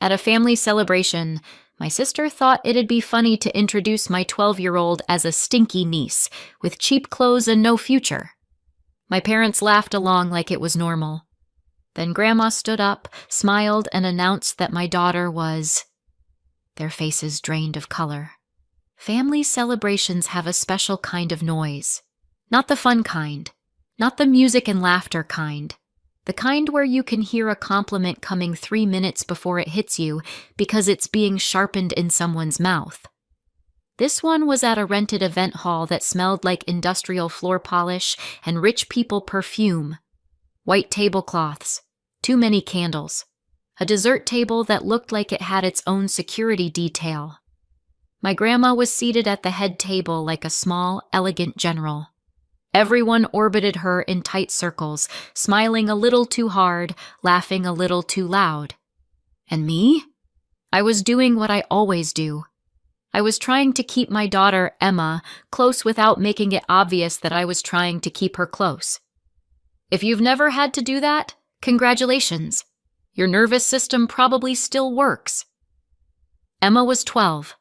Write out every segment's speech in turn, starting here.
At a family celebration, my sister thought it'd be funny to introduce my 12-year-old as a stinky niece, with cheap clothes and no future. My parents laughed along like it was normal. Then Grandma stood up, smiled, and announced that my daughter was... Their faces drained of color. Family celebrations have a special kind of noise. Not the fun kind. Not the music and laughter kind. The kind where you can hear a compliment coming 3 minutes before it hits you because it's being sharpened in someone's mouth. This one was at a rented event hall that smelled like industrial floor polish and rich people perfume. White tablecloths, too many candles, a dessert table that looked like it had its own security detail. My grandma was seated at the head table like a small, elegant general. Everyone orbited her in tight circles, smiling a little too hard, laughing a little too loud. And me? I was doing what I always do. I was trying to keep my daughter, Emma, close without making it obvious that I was trying to keep her close. If you've never had to do that, congratulations. Your nervous system probably still works. Emma was 12,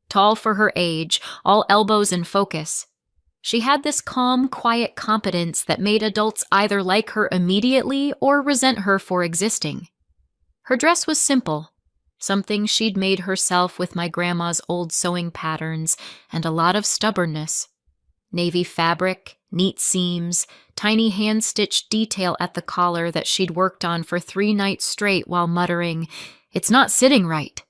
tall for her age, all elbows in focus. She had this calm, quiet competence that made adults either like her immediately or resent her for existing. Her dress was simple, something she'd made herself with my grandma's old sewing patterns and a lot of stubbornness. Navy fabric, neat seams, tiny hand-stitched detail at the collar that she'd worked on for 3 nights straight while muttering, "It's not sitting right."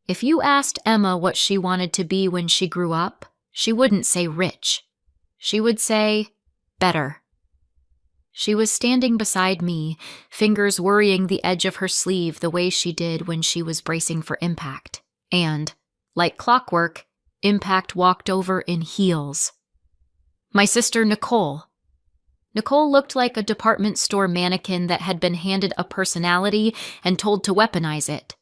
If you asked Emma what she wanted to be when she grew up, she wouldn't say rich. She would say, better. She was standing beside me, fingers worrying the edge of her sleeve the way she did when she was bracing for impact. And, like clockwork, impact walked over in heels. My sister Nicole. Nicole looked like a department store mannequin that had been handed a personality and told to weaponize it.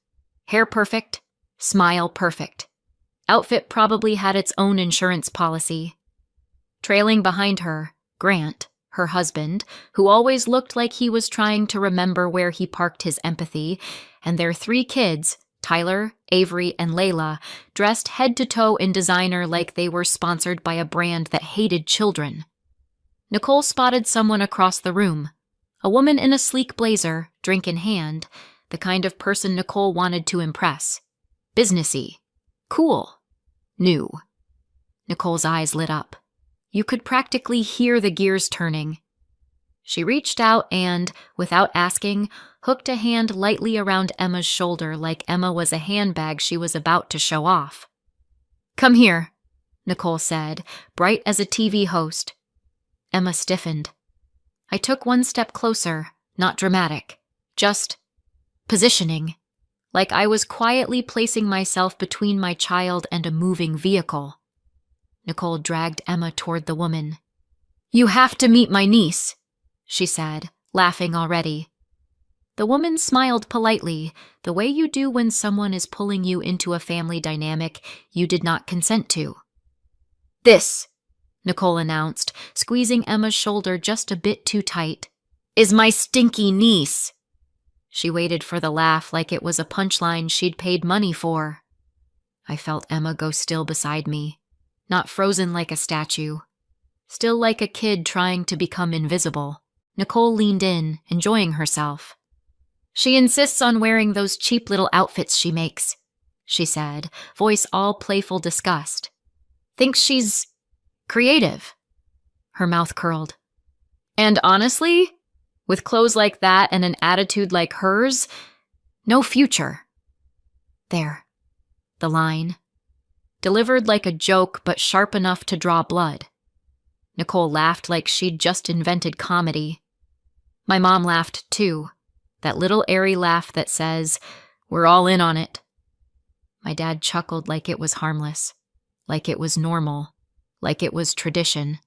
Hair perfect, smile perfect. Outfit probably had its own insurance policy. Trailing behind her, Grant, her husband, who always looked like he was trying to remember where he parked his empathy, and their 3 kids, Tyler, Avery, and Layla, dressed head to toe in designer like they were sponsored by a brand that hated children. Nicole spotted someone across the room, a woman in a sleek blazer, drink in hand, the kind of person Nicole wanted to impress. Businessy. Cool. New. Nicole's eyes lit up. You could practically hear the gears turning. She reached out and, without asking, hooked a hand lightly around Emma's shoulder like Emma was a handbag she was about to show off. "Come here," Nicole said, bright as a TV host. Emma stiffened. I took 1 step closer, not dramatic, just positioning, like I was quietly placing myself between my child and a moving vehicle. Nicole dragged Emma toward the woman. "You have to meet my niece," she said, laughing already. The woman smiled politely, the way you do when someone is pulling you into a family dynamic you did not consent to. "This," Nicole announced, squeezing Emma's shoulder just a bit too tight, "is my stinky niece." She waited for the laugh like it was a punchline she'd paid money for. I felt Emma go still beside me. Not frozen like a statue. Still like a kid trying to become invisible. Nicole leaned in, enjoying herself. "She insists on wearing those cheap little outfits she makes," she said, voice all playful disgust. "Thinks she's creative." Her mouth curled. "And honestly, with clothes like that and an attitude like hers, no future." There. The line. Delivered like a joke, but sharp enough to draw blood. Nicole laughed like she'd just invented comedy. My mom laughed too, that little airy laugh that says, "We're all in on it." My dad chuckled like it was harmless, like it was normal, like it was tradition.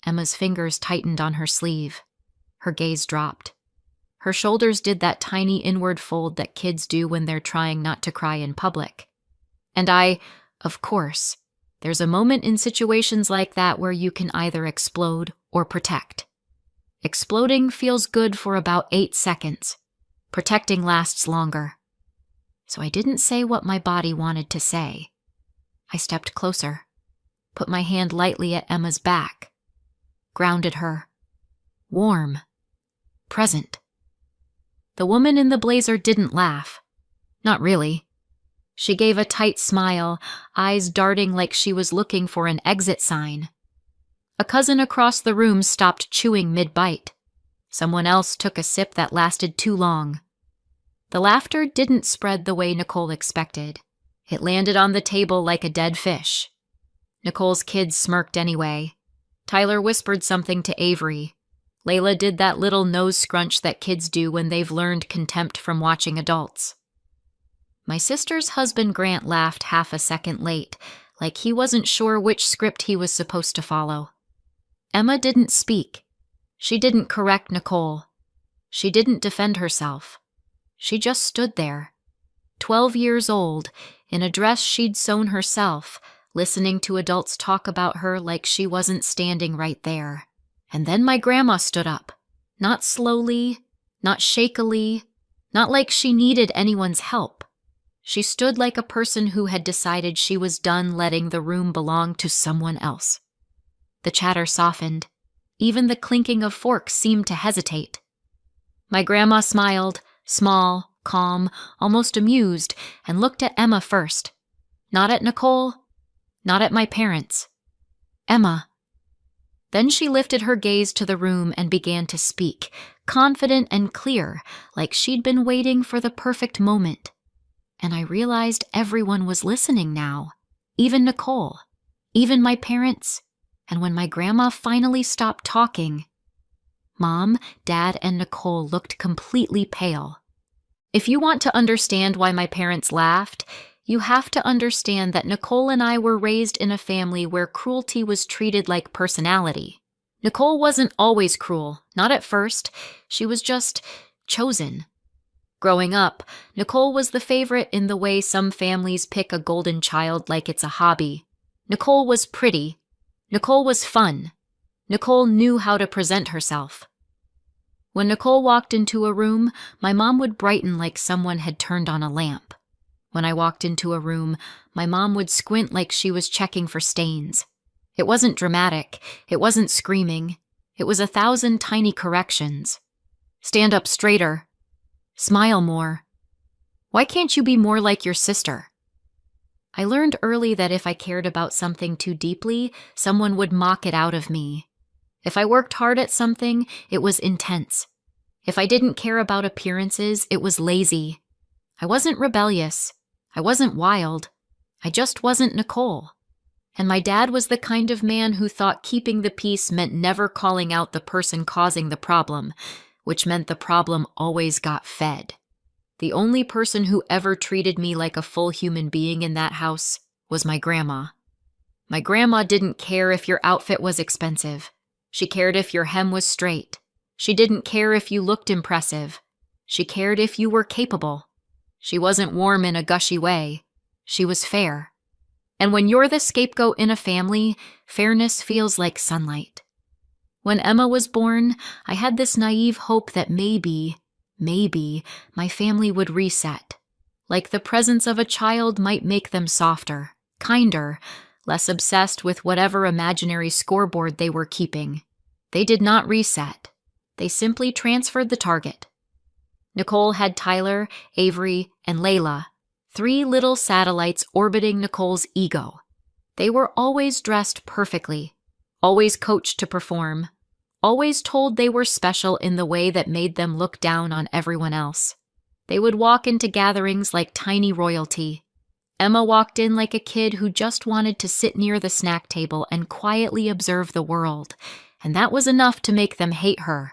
Emma's fingers tightened on her sleeve. Her gaze dropped. Her shoulders did that tiny inward fold that kids do when they're trying not to cry in public. And of course, there's a moment in situations like that where you can either explode or protect. Exploding feels good for about 8 seconds. Protecting lasts longer. so I didn't say what my body wanted to say. I stepped closer, put my hand lightly at Emma's back, grounded her. Warm. Present. The woman in the blazer didn't laugh. Not really. She gave a tight smile, eyes darting like she was looking for an exit sign. A cousin across the room stopped chewing mid-bite. Someone else took a sip that lasted too long. The laughter didn't spread the way Nicole expected. It landed on the table like a dead fish. Nicole's kids smirked anyway. Tyler whispered something to Avery. Layla did that little nose scrunch that kids do when they've learned contempt from watching adults. My sister's husband Grant laughed half a second late, like he wasn't sure which script he was supposed to follow. Emma didn't speak. She didn't correct Nicole. She didn't defend herself. She just stood there, 12 years old, in a dress she'd sewn herself, listening to adults talk about her like she wasn't standing right there. And then my grandma stood up, not slowly, not shakily, not like she needed anyone's help. She stood like a person who had decided she was done letting the room belong to someone else. The chatter softened. Even the clinking of forks seemed to hesitate. My grandma smiled, small, calm, almost amused, and looked at Emma first. Not at Nicole, not at my parents. Emma. Then she lifted her gaze to the room and began to speak, confident and clear, like she'd been waiting for the perfect moment. And I realized everyone was listening now, even Nicole, even my parents. And when my grandma finally stopped talking, Mom, Dad, and Nicole looked completely pale. If you want to understand why my parents laughed, you have to understand that Nicole and I were raised in a family where cruelty was treated like personality. Nicole wasn't always cruel, not at first. She was just chosen. Growing up, Nicole was the favorite in the way some families pick a golden child like it's a hobby. Nicole was pretty. Nicole was fun. Nicole knew how to present herself. When Nicole walked into a room, my mom would brighten like someone had turned on a lamp. When I walked into a room, my mom would squint like she was checking for stains. It wasn't dramatic. It wasn't screaming. It was 1,000 tiny corrections. Stand up straighter. Smile more. Why can't you be more like your sister? I learned early that if I cared about something too deeply, someone would mock it out of me. If I worked hard at something, it was intense. If I didn't care about appearances, it was lazy. I wasn't rebellious. I wasn't wild. I just wasn't Nicole. And my dad was the kind of man who thought keeping the peace meant never calling out the person causing the problem, which meant the problem always got fed. The only person who ever treated me like a full human being in that house was my grandma. My grandma didn't care if your outfit was expensive. She cared if your hem was straight. She didn't care if you looked impressive. She cared if you were capable. She wasn't warm in a gushy way. She was fair. And when you're the scapegoat in a family, fairness feels like sunlight. When Emma was born, I had this naive hope that maybe my family would reset. Like the presence of a child might make them softer, kinder, less obsessed with whatever imaginary scoreboard they were keeping. They did not reset. They simply transferred the target. Nicole had Tyler, Avery, and Layla, 3 little satellites orbiting Nicole's ego. They were always dressed perfectly, always coached to perform, always told they were special in the way that made them look down on everyone else. They would walk into gatherings like tiny royalty. Emma walked in like a kid who just wanted to sit near the snack table and quietly observe the world, and that was enough to make them hate her.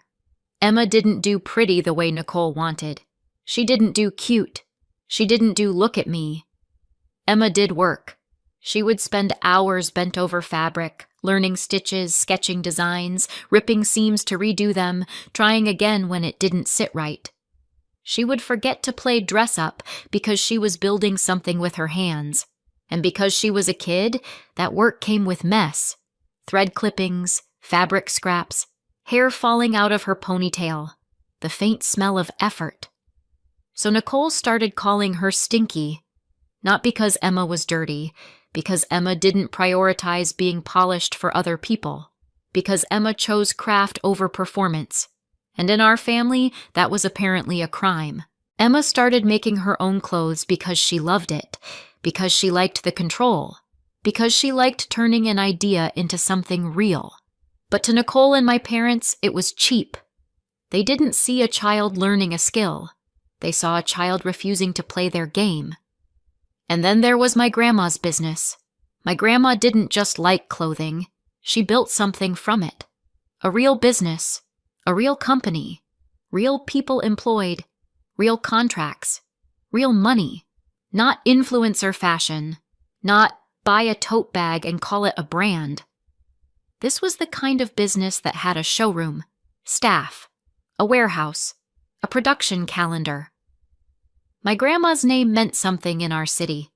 Emma didn't do pretty the way Nicole wanted. She didn't do cute. She didn't do look at me. Emma did work. She would spend hours bent over fabric, learning stitches, sketching designs, ripping seams to redo them, trying again when it didn't sit right. She would forget to play dress up because she was building something with her hands. And because she was a kid, that work came with mess. Thread clippings, fabric scraps, hair falling out of her ponytail, the faint smell of effort. So Nicole started calling her Stinky, not because Emma was dirty, because Emma didn't prioritize being polished for other people, because Emma chose craft over performance. And in our family, that was apparently a crime. Emma started making her own clothes because she loved it, because she liked the control, because she liked turning an idea into something real. But to Nicole and my parents, it was cheap. They didn't see a child learning a skill. They saw a child refusing to play their game. And then there was my grandma's business. My grandma didn't just like clothing. She built something from it. A real business, a real company, real people employed, real contracts, real money, not influencer fashion, not buy a tote bag and call it a brand. This was the kind of business that had a showroom, staff, a warehouse, a production calendar. My grandma's name meant something in our city.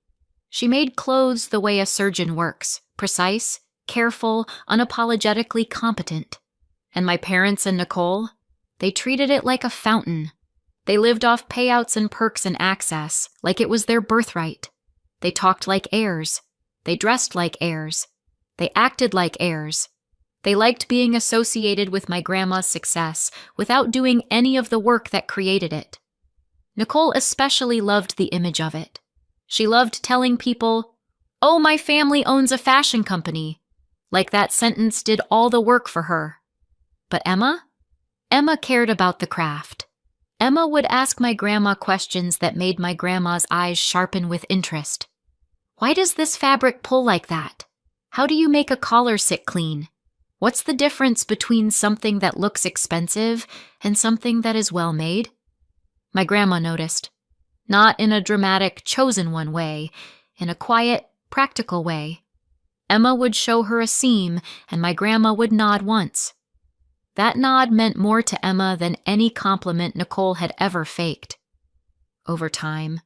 She made clothes the way a surgeon works, precise, careful, unapologetically competent. And my parents and Nicole, they treated it like a fountain. They lived off payouts and perks and access, like it was their birthright. They talked like heirs. They dressed like heirs. They acted like heirs. They liked being associated with my grandma's success without doing any of the work that created it. Nicole especially loved the image of it. She loved telling people, "Oh, my family owns a fashion company," like that sentence did all the work for her. But Emma? Emma cared about the craft. Emma would ask my grandma questions that made my grandma's eyes sharpen with interest. Why does this fabric pull like that? How do you make a collar sit clean? What's the difference between something that looks expensive and something that is well made? My grandma noticed. Not in a dramatic, chosen one way, in a quiet, practical way. Emma would show her a seam, and my grandma would nod once. That nod meant more to Emma than any compliment Nicole had ever faked. Over time,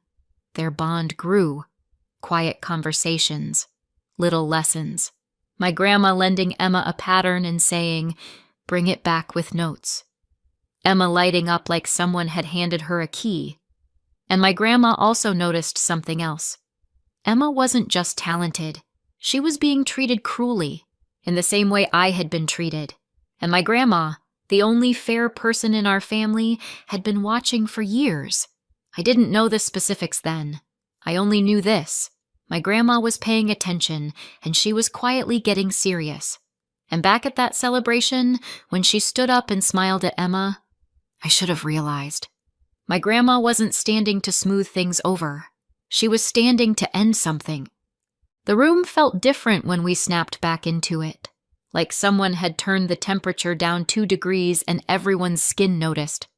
their bond grew. Quiet conversations, little lessons. My grandma lending Emma a pattern and saying, "Bring it back with notes." Emma lighting up like someone had handed her a key. And my grandma also noticed something else. Emma wasn't just talented. She was being treated cruelly, in the same way I had been treated. And my grandma, the only fair person in our family, had been watching for years. I didn't know the specifics then. I only knew this. My grandma was paying attention, and she was quietly getting serious. And back at that celebration, when she stood up and smiled at Emma, I should have realized. My grandma wasn't standing to smooth things over. She was standing to end something. The room felt different when we snapped back into it, like someone had turned the temperature down 2 degrees and everyone's skin noticed.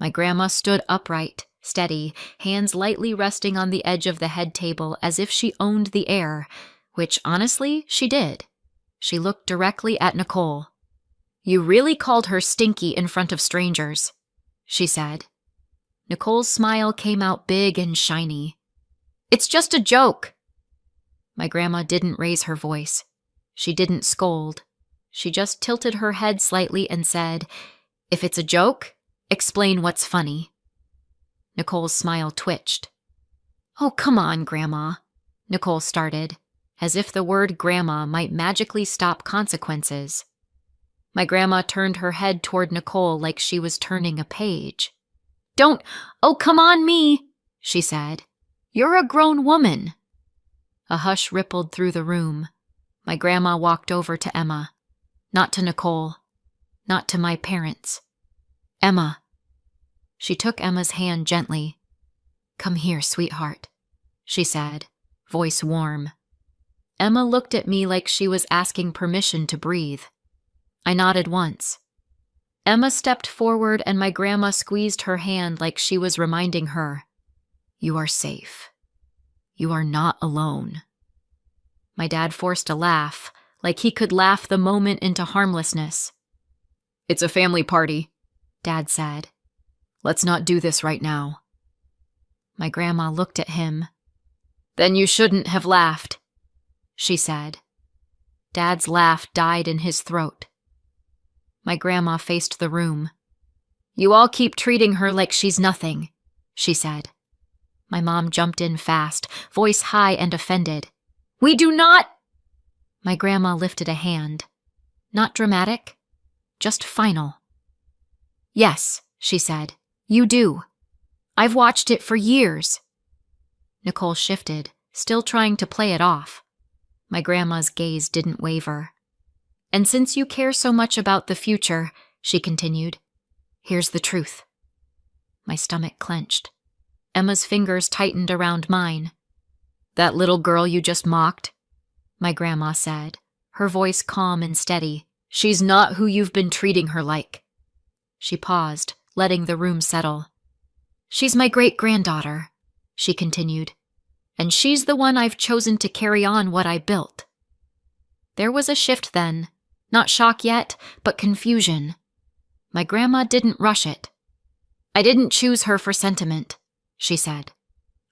My grandma stood upright, steady, hands lightly resting on the edge of the head table as if she owned the air, which honestly, she did. She looked directly at Nicole. "You really called her Stinky in front of strangers," she said. Nicole's smile came out big and shiny. "It's just a joke." My grandma didn't raise her voice. She didn't scold. She just tilted her head slightly and said, "If it's a joke, explain what's funny." Nicole's smile twitched. "Oh, come on, Grandma," Nicole started, as if the word grandma might magically stop consequences. My grandma turned her head toward Nicole like she was turning a page. "Oh, come on me," she said. "You're a grown woman." A hush rippled through the room. My grandma walked over to Emma. Not to Nicole. Not to my parents. "Emma." She took Emma's hand gently. "Come here, sweetheart," she said, voice warm. Emma looked at me like she was asking permission to breathe. I nodded once. Emma stepped forward and my grandma squeezed her hand like she was reminding her, "You are safe. You are not alone." My dad forced a laugh, like he could laugh the moment into harmlessness. "It's a family party," Dad said. "Let's not do this right now." My grandma looked at him. "Then you shouldn't have laughed," she said. Dad's laugh died in his throat. My grandma faced the room. "You all keep treating her like she's nothing. she said. My mom jumped in fast, voice high and offended. "We do not—" My grandma lifted a hand. Not dramatic, just final. "Yes," she said, "you do. I've watched it for years." Nicole shifted, still trying to play it off. My grandma's gaze didn't waver. "And since you care so much about the future," she continued, "here's the truth." My stomach clenched. Emma's fingers tightened around mine. "That little girl you just mocked," my grandma said, her voice calm and steady. "She's not who you've been treating her like." She paused, letting the room settle. "She's my great-granddaughter," she continued, "and she's the one I've chosen to carry on what I built." There was a shift then, not shock yet, but confusion. My grandma didn't rush it. "I didn't choose her for sentiment," she said.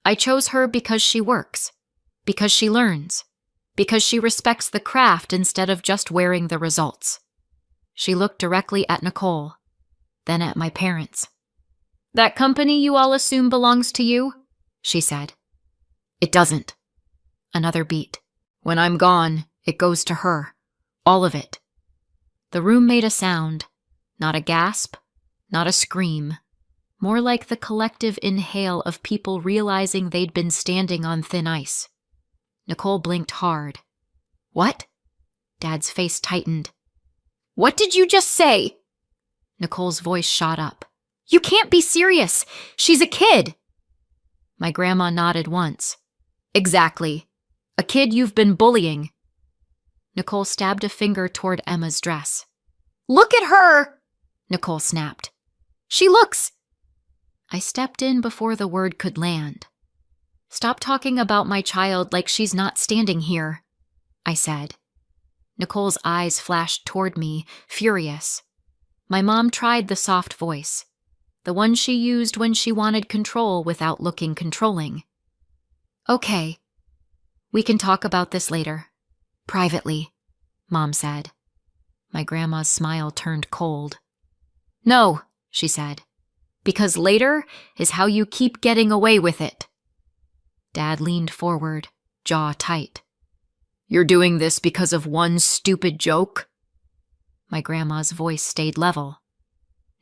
"I chose her because she works, because she learns, because she respects the craft instead of just wearing the results." She looked directly at Nicole, then at my parents. "That company you all assume belongs to you?" she said. "It doesn't." Another beat. "When I'm gone, it goes to her. All of it." The room made a sound. Not a gasp, not a scream. More like the collective inhale of people realizing they'd been standing on thin ice. Nicole blinked hard. "What?" Dad's face tightened. "What did you just say?" Nicole's voice shot up. "You can't be serious. She's a kid." My grandma nodded once. "Exactly. A kid you've been bullying." Nicole stabbed a finger toward Emma's dress. "Look at her!" Nicole snapped. "She looks—" I stepped in before the word could land. "Stop talking about my child like she's not standing here," I said. Nicole's eyes flashed toward me, furious. My mom tried the soft voice, the one she used when she wanted control without looking controlling. "Okay, we can talk about this later. Privately," Mom said. My grandma's smile turned cold. "No," she said, "because later is how you keep getting away with it." Dad leaned forward, jaw tight. "You're doing this because of one stupid joke?" My grandma's voice stayed level.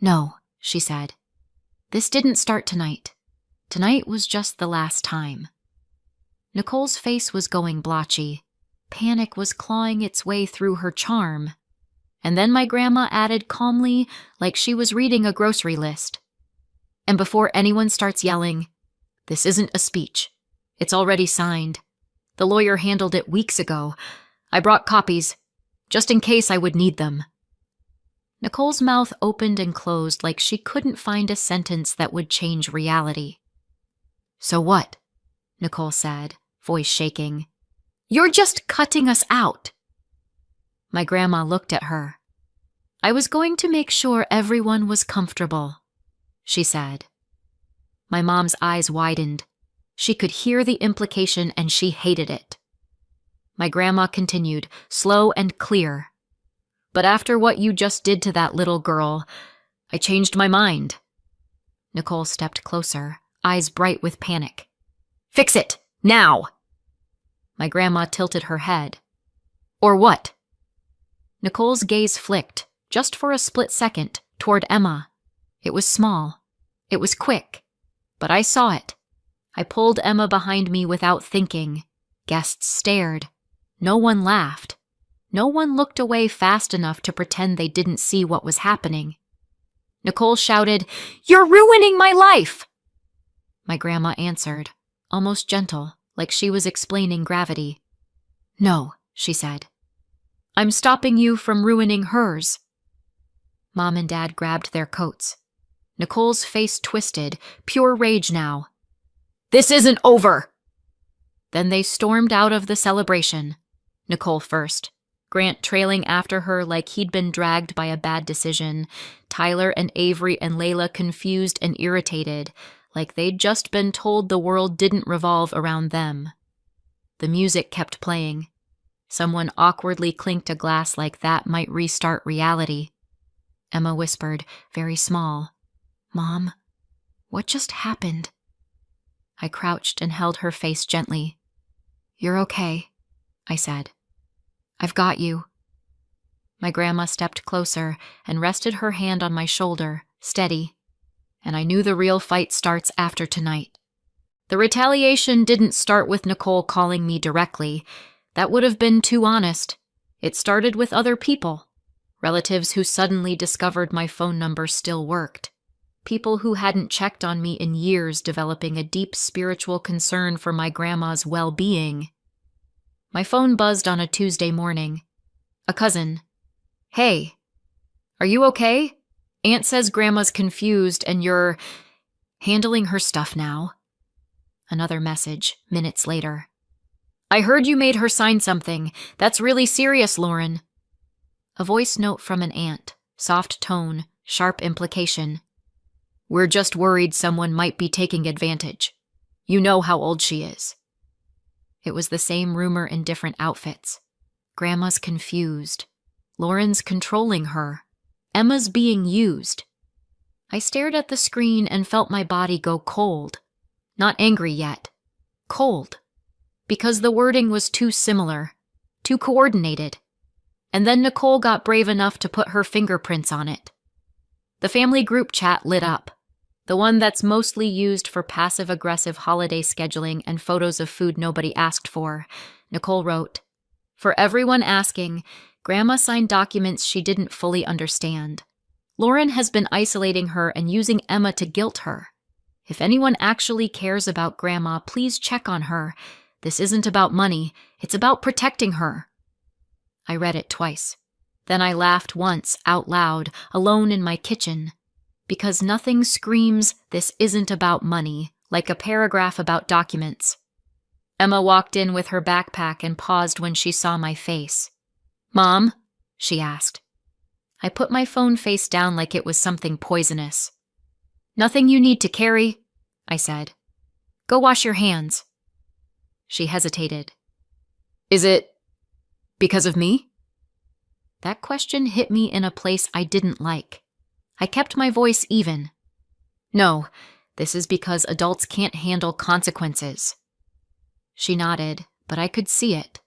"No," she said. "This didn't start tonight. Tonight was just the last time." Nicole's face was going blotchy. Panic was clawing its way through her charm. And then my grandma added calmly, like she was reading a grocery list. "And before anyone starts yelling, this isn't a speech. It's already signed. The lawyer handled it weeks ago. I brought copies, just in case I would need them." Nicole's mouth opened and closed like she couldn't find a sentence that would change reality. "So what?" Nicole said, voice shaking. "You're just cutting us out." My grandma looked at her. "I was going to make sure everyone was comfortable," she said. My mom's eyes widened. She could hear the implication and she hated it. My grandma continued, slow and clear. "But after what you just did to that little girl, I changed my mind." Nicole stepped closer, eyes bright with panic. "Fix it, now!" My grandma tilted her head. "Or what?" Nicole's gaze flicked, just for a split second, toward Emma. It was small. It was quick. But I saw it. I pulled Emma behind me without thinking. Guests stared. No one laughed. No one looked away fast enough to pretend they didn't see what was happening. Nicole shouted, "You're ruining my life!" My grandma answered, almost gentle, like she was explaining gravity. "No," she said. "I'm stopping you from ruining hers." Mom and Dad grabbed their coats. Nicole's face twisted, pure rage now. "This isn't over!" Then they stormed out of the celebration. Nicole first, Grant trailing after her like he'd been dragged by a bad decision, Tyler and Avery and Layla confused and irritated, like they'd just been told the world didn't revolve around them. The music kept playing. Someone awkwardly clinked a glass like that might restart reality. Emma whispered, very small, "Mom, What just happened? I crouched and held her face gently. You're okay, I said. I've got you. My grandma stepped closer and rested her hand on my shoulder, steady, and I knew the real fight starts after tonight. The retaliation didn't start with Nicole calling me directly. That would have been too honest. It started with other people. Relatives who suddenly discovered my phone number still worked. People who hadn't checked on me in years, developing a deep spiritual concern for my grandma's well-being. My phone buzzed on a Tuesday morning. A cousin. Hey, are you okay? Aunt says Grandma's confused and you're handling her stuff now. Another message, minutes later. I heard you made her sign something. That's really serious, Lauren. A voice note from an aunt, soft tone, sharp implication. We're just worried someone might be taking advantage. You know how old she is. It was the same rumor in different outfits. Grandma's confused. Lauren's controlling her. Emma's being used. I stared at the screen and felt my body go cold. Not angry yet. Cold. Because the wording was too similar. Too coordinated. And then Nicole got brave enough to put her fingerprints on it. The family group chat lit up. The one that's mostly used for passive-aggressive holiday scheduling and photos of food nobody asked for. Nicole wrote, For everyone asking, Grandma signed documents she didn't fully understand. Lauren has been isolating her and using Emma to guilt her. If anyone actually cares about Grandma, please check on her. This isn't about money. It's about protecting her. I read it twice. Then I laughed once, out loud, alone in my kitchen. Because nothing screams, this isn't about money, like a paragraph about documents. Emma walked in with her backpack and paused when she saw my face. Mom? She asked. I put my phone face down like it was something poisonous. Nothing you need to carry, I said. Go wash your hands. She hesitated. Is it because of me? That question hit me in a place I didn't like. I kept my voice even. No, this is because adults can't handle consequences. She nodded, but I could see it.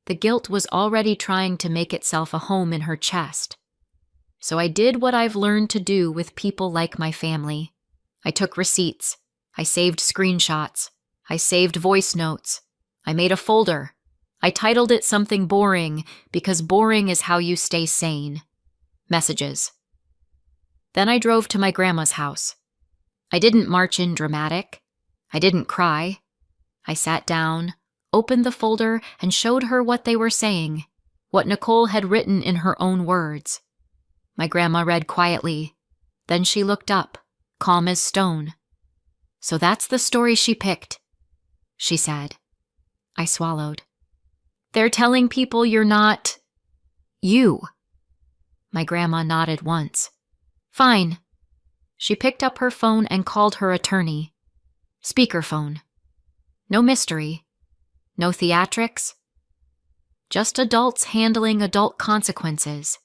The guilt was already trying to make itself a home in her chest. So I did what I've learned to do with people like my family. I took receipts. I saved screenshots. I saved voice notes. I made a folder. I titled it something boring because boring is how you stay sane. Messages. Then I drove to my grandma's house. I didn't march in dramatic. I didn't cry. I sat down, opened the folder, and showed her what they were saying, what Nicole had written in her own words. My grandma read quietly. Then she looked up, calm as stone. So that's the story she picked, she said. I swallowed. They're telling people you're not you. My grandma nodded once. Fine. She picked up her phone and called her attorney. Speakerphone. No mystery. No theatrics. Just adults handling adult consequences.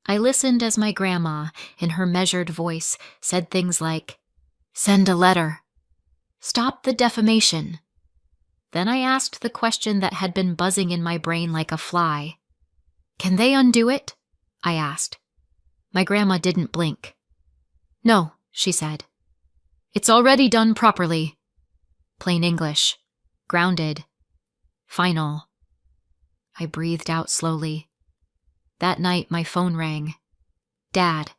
I listened as my grandma, in her measured voice, said things like, Send a letter. Stop the defamation. Then I asked the question that had been buzzing in my brain like a fly. Can they undo it? I asked. My grandma didn't blink. No, she said. It's already done properly. Plain English. Grounded. Final. I breathed out slowly. That night my phone rang. Dad.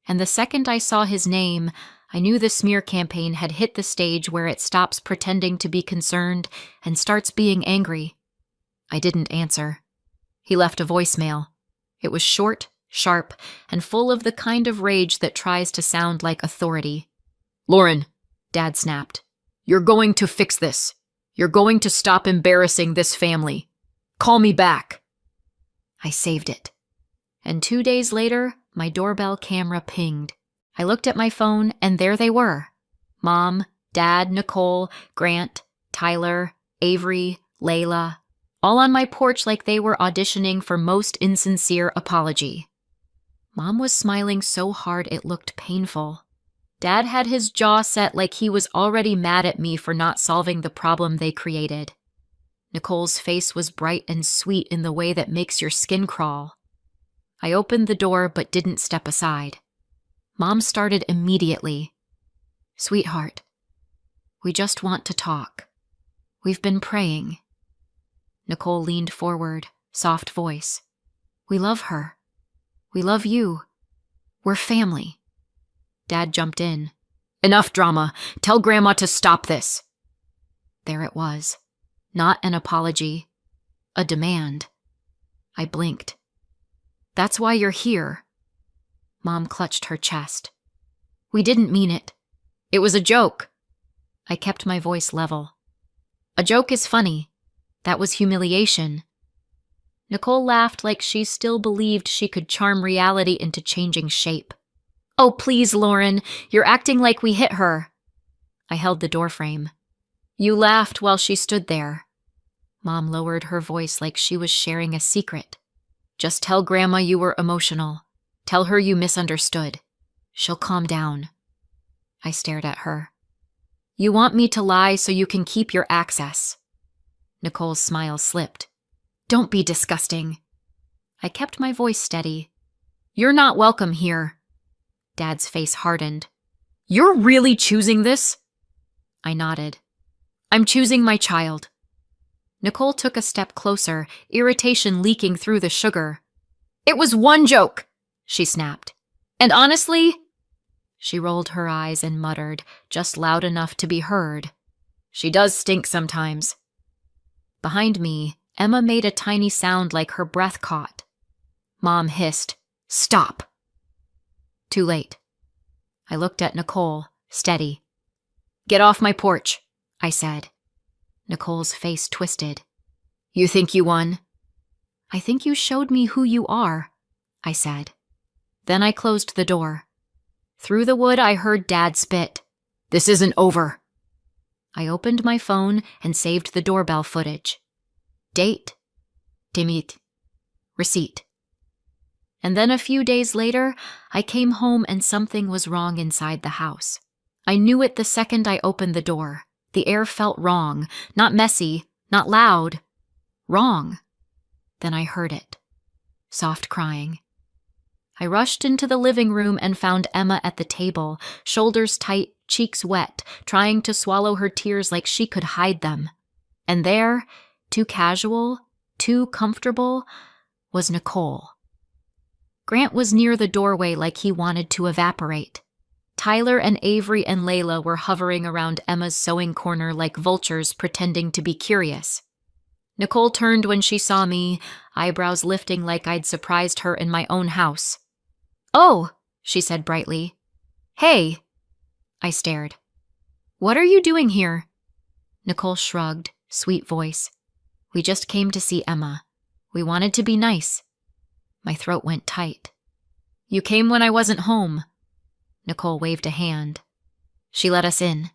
And the second I saw his name, I knew the smear campaign had hit the stage where it stops pretending to be concerned and starts being angry. I didn't answer. He left a voicemail. It was short, sharp, and full of the kind of rage that tries to sound like authority. Lauren, Dad snapped. You're going to fix this. You're going to stop embarrassing this family. Call me back. I saved it. And 2 days later, my doorbell camera pinged. I looked at my phone, and there they were. Mom, Dad, Nicole, Grant, Tyler, Avery, Layla, all on my porch like they were auditioning for most insincere apology. Mom was smiling so hard it looked painful. Dad had his jaw set like he was already mad at me for not solving the problem they created. Nicole's face was bright and sweet in the way that makes your skin crawl. I opened the door but didn't step aside. Mom started immediately. "Sweetheart, we just want to talk. We've been praying." Nicole leaned forward, soft voice. "We love her. We love you. We're family." Dad jumped in. "Enough drama. Tell Grandma to stop this." There it was. Not an apology. A demand. I blinked. "That's why you're here." Mom clutched her chest. "We didn't mean it. It was a joke." I kept my voice level. "A joke is funny. That was humiliation." Nicole laughed like she still believed she could charm reality into changing shape. "Oh, please, Lauren, you're acting like we hit her." I held the doorframe. "You laughed while she stood there." Mom lowered her voice like she was sharing a secret. "Just tell Grandma you were emotional. Tell her you misunderstood. She'll calm down." I stared at her. "You want me to lie so you can keep your access." Nicole's smile slipped. "Don't be disgusting." I kept my voice steady. "You're not welcome here." Dad's face hardened. "You're really choosing this?" I nodded. "I'm choosing my child." Nicole took a step closer, irritation leaking through the sugar. "It was one joke," she snapped. "And honestly—" She rolled her eyes and muttered, just loud enough to be heard. "She does stink sometimes." Behind me, Emma made a tiny sound like her breath caught. Mom hissed, "Stop." Too late. I looked at Nicole, steady. "Get off my porch," I said. Nicole's face twisted. "You think you won?" "I think you showed me who you are," I said. Then I closed the door. Through the wood I heard Dad spit. "This isn't over." I opened my phone and saved the doorbell footage. Date. Timit. Receipt. And then a few days later, I came home and something was wrong inside the house. I knew it the second I opened the door. The air felt wrong, not messy, not loud. Wrong. Then I heard it. Soft crying. I rushed into the living room and found Emma at the table, shoulders tight, cheeks wet, trying to swallow her tears like she could hide them. And there, too casual, too comfortable, was Nicole. Grant was near the doorway like he wanted to evaporate. Tyler and Avery and Layla were hovering around Emma's sewing corner like vultures pretending to be curious. Nicole turned when she saw me, eyebrows lifting like I'd surprised her in my own house. "Oh," she said brightly. "Hey." I stared. "What are you doing here?" Nicole shrugged, sweet voice. "We just came to see Emma. We wanted to be nice." My throat went tight. "You came when I wasn't home." Nicole waved a hand. She let us in.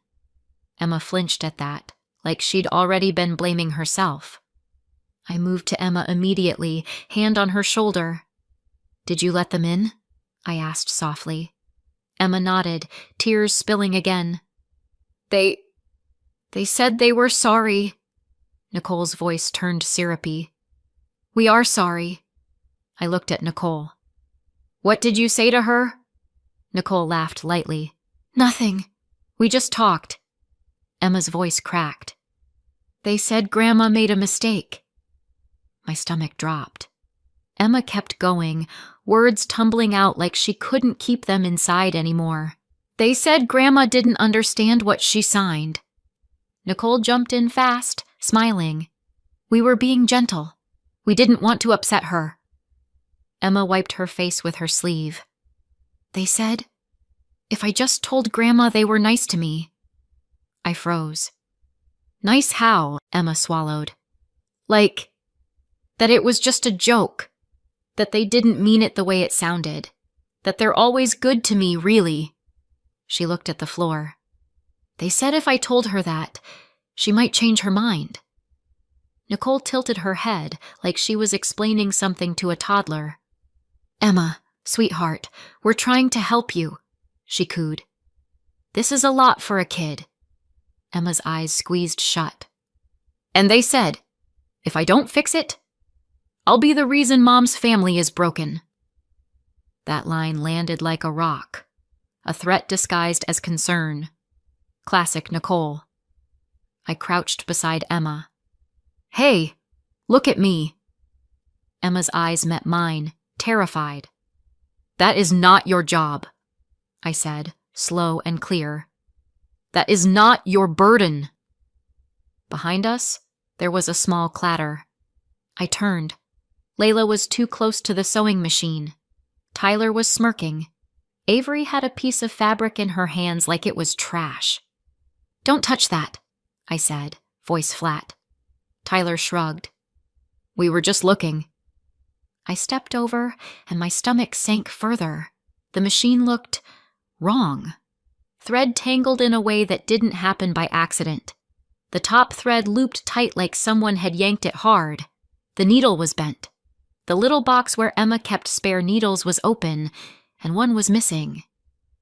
Emma flinched at that, like she'd already been blaming herself. I moved to Emma immediately, hand on her shoulder. "Did you let them in?" I asked softly. Emma nodded, tears spilling again. They said they were sorry." Nicole's voice turned syrupy. "We are sorry." I looked at Nicole. "What did you say to her?" Nicole laughed lightly. "Nothing. We just talked." Emma's voice cracked. "They said Grandma made a mistake." My stomach dropped. Emma kept going, words tumbling out like she couldn't keep them inside anymore. "They said Grandma didn't understand what she signed." Nicole jumped in fast, smiling. "We were being gentle. We didn't want to upset her." Emma wiped her face with her sleeve. "They said, if I just told Grandma they were nice to me." I froze. "Nice how?" Emma swallowed. "Like, that it was just a joke. That they didn't mean it the way it sounded. That they're always good to me, really." She looked at the floor. "They said if I told her that, she might change her mind." Nicole tilted her head like she was explaining something to a toddler. "Emma, sweetheart, we're trying to help you," she cooed. This is a lot for a kid. Emma's eyes squeezed shut. And they said, if I don't fix it, I'll be the reason Mom's family is broken. That line landed like a rock, a threat disguised as concern. Classic Nicole. I crouched beside Emma. Hey, look at me. Emma's eyes met mine, terrified. That is not your job, I said, slow and clear. That is not your burden. Behind us, there was a small clatter. I turned. Layla was too close to the sewing machine. Tyler was smirking. Avery had a piece of fabric in her hands like it was trash. Don't touch that, I said, voice flat. Tyler shrugged. We were just looking. I stepped over, and my stomach sank further. The machine looked wrong. Thread tangled in a way that didn't happen by accident. The top thread looped tight like someone had yanked it hard. The needle was bent. The little box where Emma kept spare needles was open, and one was missing.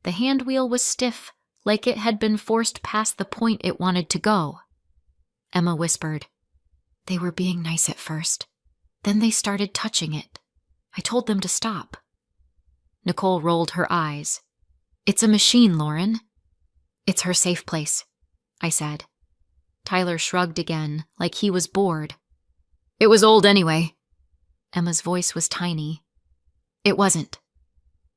The hand wheel was stiff, like it had been forced past the point it wanted to go. Emma whispered. They were being nice at first. Then they started touching it. I told them to stop. Nicole rolled her eyes. It's a machine, Lauren. It's her safe place, I said. Tyler shrugged again, like he was bored. It was old anyway. Emma's voice was tiny. It wasn't.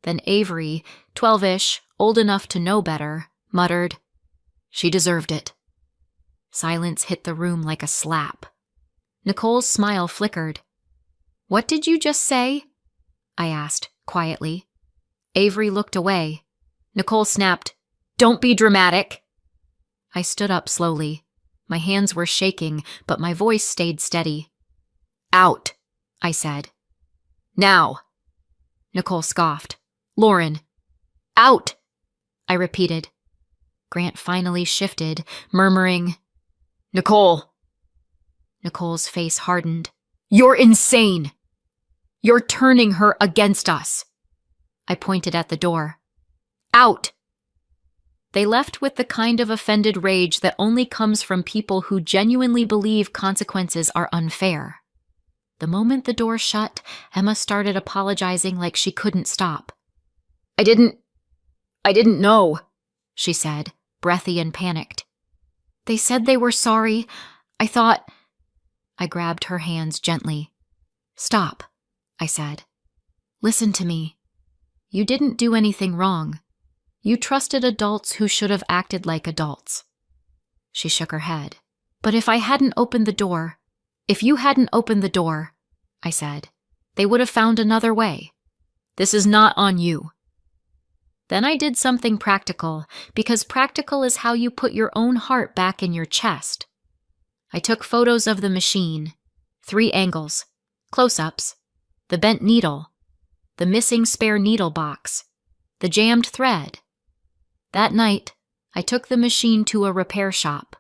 Then Avery, 12-ish, old enough to know better, muttered, She deserved it. Silence hit the room like a slap. Nicole's smile flickered. What did you just say? I asked, quietly. Avery looked away. Nicole snapped, Don't be dramatic. I stood up slowly. My hands were shaking, but my voice stayed steady. Out, I said. Now. Nicole scoffed. Lauren. Out, I repeated. Grant finally shifted, murmuring, Nicole. Nicole's face hardened. You're insane. You're turning her against us. I pointed at the door. Out. They left with the kind of offended rage that only comes from people who genuinely believe consequences are unfair. The moment the door shut, Emma started apologizing like she couldn't stop. I didn't know, she said, breathy and panicked. They said they were sorry. I thought... I grabbed her hands gently. Stop, I said. Listen to me. You didn't do anything wrong. You trusted adults who should have acted like adults. She shook her head. But if you hadn't opened the door, I said, they would have found another way. This is not on you. Then I did something practical, because practical is how you put your own heart back in your chest. I took photos of the machine, 3 angles, close-ups, the bent needle, the missing spare needle box, the jammed thread. That night, I took the machine to a repair shop.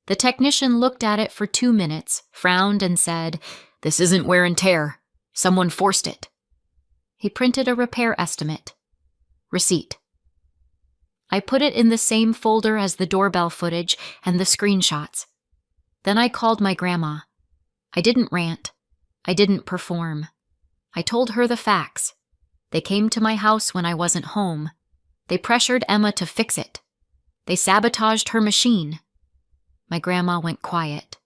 The technician looked at it for 2 minutes, frowned and said, This isn't wear and tear. Someone forced it. He printed a repair estimate. Receipt. I put it in the same folder as the doorbell footage and the screenshots. Then I called my grandma. I didn't rant. I didn't perform. I told her the facts. They came to my house when I wasn't home. They pressured Emma to fix it. They sabotaged her machine. My grandma went quiet.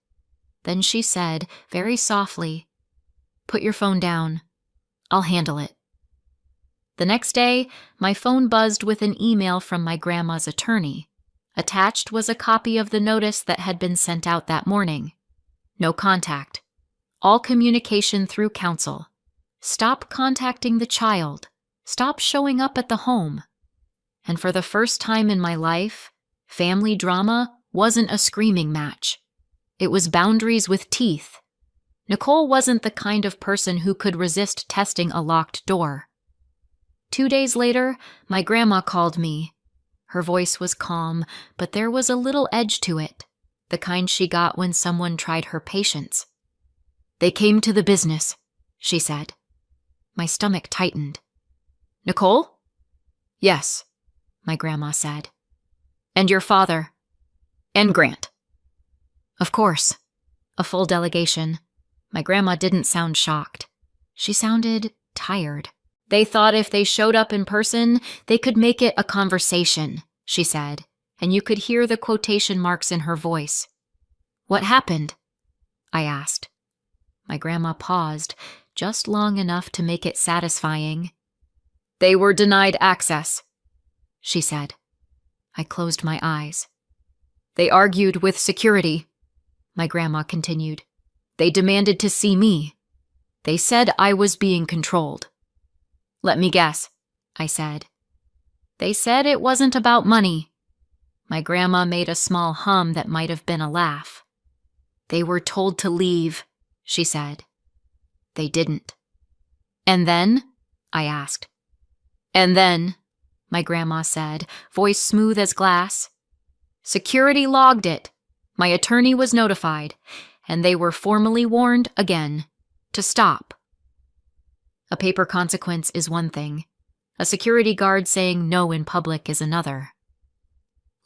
Then she said, very softly, Put your phone down. I'll handle it. The next day, my phone buzzed with an email from my grandma's attorney. Attached was a copy of the notice that had been sent out that morning. No contact. All communication through counsel. Stop contacting the child. Stop showing up at the home. And for the first time in my life, family drama wasn't a screaming match. It was boundaries with teeth. Nicole wasn't the kind of person who could resist testing a locked door. 2 days later, my grandma called me. Her voice was calm, but there was a little edge to it, the kind she got when someone tried her patience. They came to the business, she said. My stomach tightened. Nicole? Yes, my grandma said. And your father. And Grant. Of course. A full delegation. My grandma didn't sound shocked. She sounded tired. They thought if they showed up in person, they could make it a conversation, she said, and you could hear the quotation marks in her voice. What happened? I asked. My grandma paused, just long enough to make it satisfying. They were denied access, she said. I closed my eyes. They argued with security, my grandma continued. They demanded to see me. They said I was being controlled. Let me guess, I said. They said it wasn't about money. My grandma made a small hum that might have been a laugh. They were told to leave, she said. They didn't. And then? I asked. And then, my grandma said, voice smooth as glass. Security logged it. My attorney was notified, and they were formally warned again to stop. A paper consequence is one thing. A security guard saying no in public is another.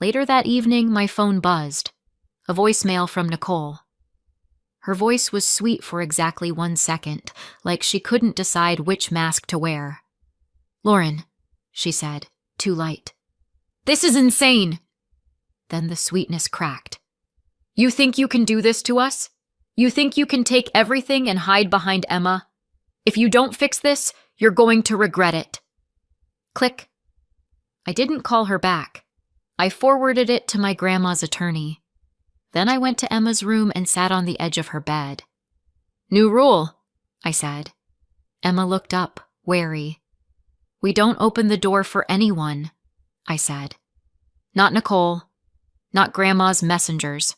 Later that evening, my phone buzzed. A voicemail from Nicole. Her voice was sweet for exactly 1 second, like she couldn't decide which mask to wear. Lauren, she said, too light. This is insane! Then the sweetness cracked. You think you can do this to us? You think you can take everything and hide behind Emma? If you don't fix this, you're going to regret it. Click. I didn't call her back. I forwarded it to my grandma's attorney. Then I went to Emma's room and sat on the edge of her bed. New rule, I said. Emma looked up, wary. We don't open the door for anyone, I said. Not Nicole. Not Grandma's messengers.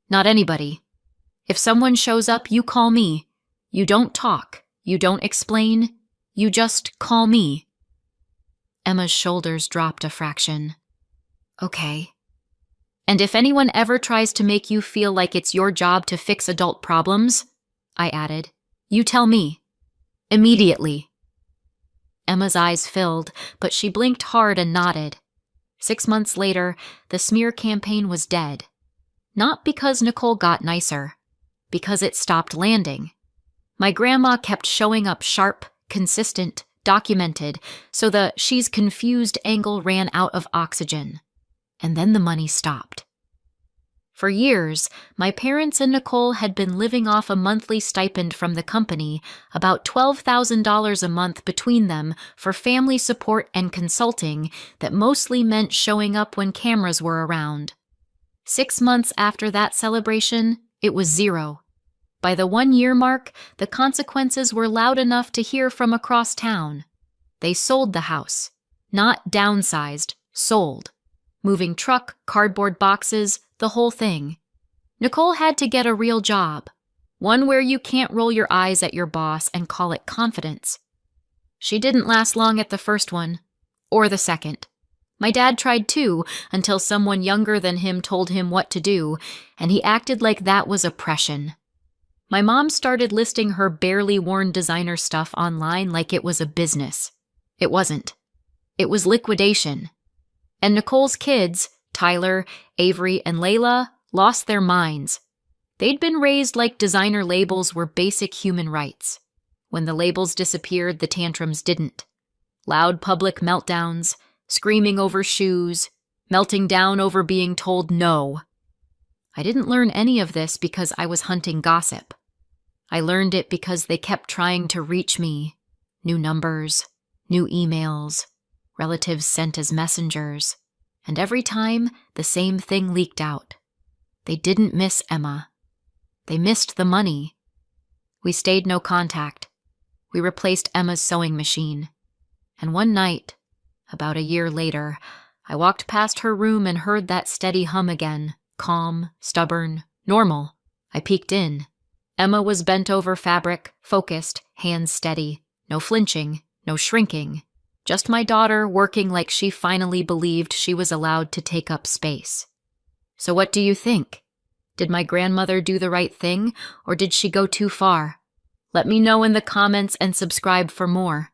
Not anybody. If someone shows up, you call me. You don't talk. You don't explain. You just call me. Emma's shoulders dropped a fraction. Okay. And if anyone ever tries to make you feel like it's your job to fix adult problems, I added, you tell me. Immediately. Emma's eyes filled, but she blinked hard and nodded. 6 months later, the smear campaign was dead. Not because Nicole got nicer, because it stopped landing. My grandma kept showing up sharp, consistent, documented, so the she's confused angle ran out of oxygen. And then the money stopped. For years, my parents and Nicole had been living off a monthly stipend from the company, about $12,000 a month between them for family support and consulting that mostly meant showing up when cameras were around. 6 months after that celebration, it was zero. By the 1-year mark, the consequences were loud enough to hear from across town. They sold the house. Not downsized, sold. Moving truck, cardboard boxes, the whole thing. Nicole had to get a real job. One where you can't roll your eyes at your boss and call it confidence. She didn't last long at the first one. Or the second. My dad tried too, until someone younger than him told him what to do, and he acted like that was oppression. My mom started listing her barely worn designer stuff online like it was a business. It wasn't. It was liquidation. And Nicole's kids, Tyler, Avery, and Layla, lost their minds. They'd been raised like designer labels were basic human rights. When the labels disappeared, the tantrums didn't. Loud public meltdowns, screaming over shoes, melting down over being told no. I didn't learn any of this because I was hunting gossip. I learned it because they kept trying to reach me. New numbers, new emails, relatives sent as messengers. And every time, the same thing leaked out. They didn't miss Emma. They missed the money. We stayed no contact. We replaced Emma's sewing machine. And one night, about a year later, I walked past her room and heard that steady hum again. Calm, stubborn, normal. I peeked in. Emma was bent over fabric, focused, hands steady. No flinching, no shrinking. Just my daughter working like she finally believed she was allowed to take up space. So what do you think? Did my grandmother do the right thing, or did she go too far? Let me know in the comments and subscribe for more.